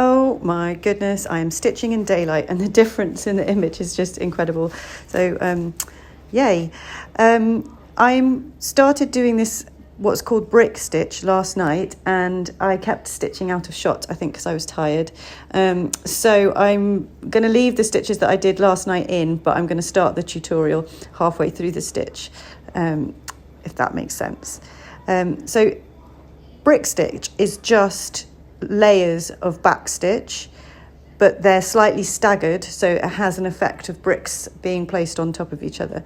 Oh my goodness, I am stitching in daylight and the difference in the image is just incredible. So yay. I started doing this what's called brick stitch last night, and I kept stitching out of shot, I think because I was tired. So I'm going to leave the stitches that I did last night in, but I'm going to start the tutorial halfway through the stitch, if that makes sense. So brick stitch is just layers of back stitch, but they're slightly staggered, so it has an effect of bricks being placed on top of each other.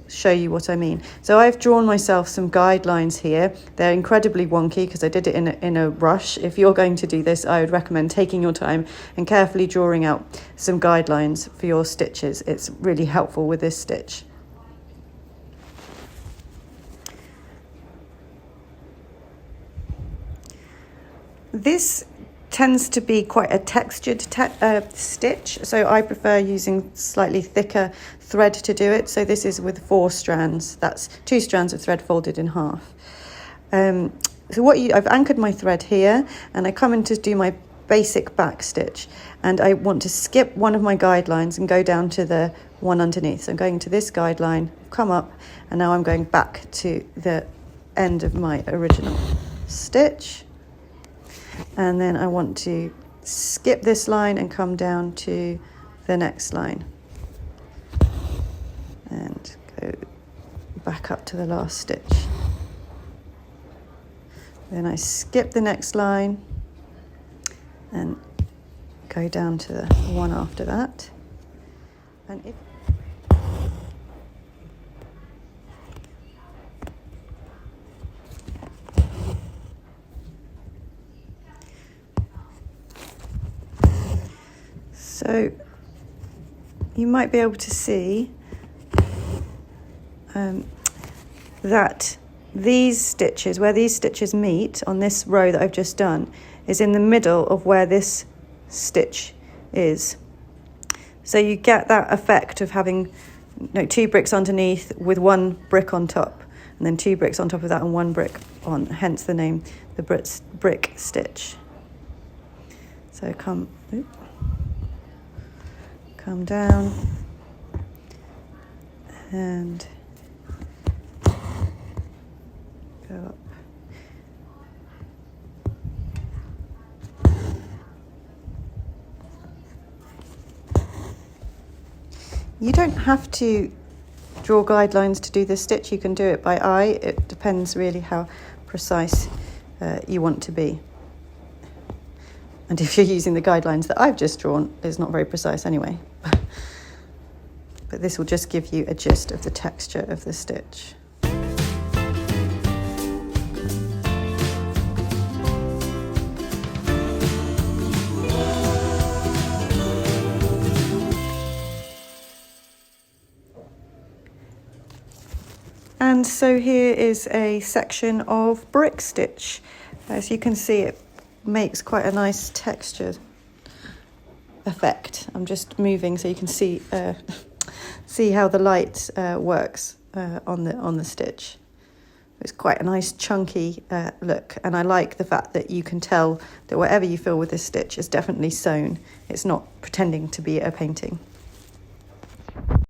Show you what I mean. So I've drawn myself some guidelines here. They're incredibly wonky because I did it in a rush. If you're going to do this, I would recommend taking your time and carefully drawing out some guidelines for your stitches. It's really helpful with this stitch. This tends to be quite a textured stitch, so I prefer using slightly thicker thread to do it. So this is with 4 strands. That's 2 strands of thread folded in half. So I've anchored my thread here, and I come in to do my basic back stitch, and I want to skip one of my guidelines and go down to the one underneath. So I'm going to this guideline, come up, and now I'm going back to the end of my original stitch. And then I want to skip this line and come down to the next line and go back up to the last stitch. Then I skip the next line and go down to the one after that. And so you might be able to see that these stitches, where these stitches meet on this row that I've just done, is in the middle of where this stitch is. So you get that effect of having 2 bricks underneath with 1 brick on top, and then 2 bricks on top of that and 1 brick on, hence the name, the brick stitch. So come down and go up. You don't have to draw guidelines to do this stitch. You can do it by eye. It depends really how precise you want to be. And if you're using the guidelines that I've just drawn, it's not very precise anyway. But this will just give you a gist of the texture of the stitch. And so here is a section of brick stitch. As you can see, it makes quite a nice texture effect. I'm just moving so you can see see how the light works on the stitch. It's quite a nice chunky look, and I like the fact that you can tell that whatever you fill with this stitch is definitely sewn. It's not pretending to be a painting.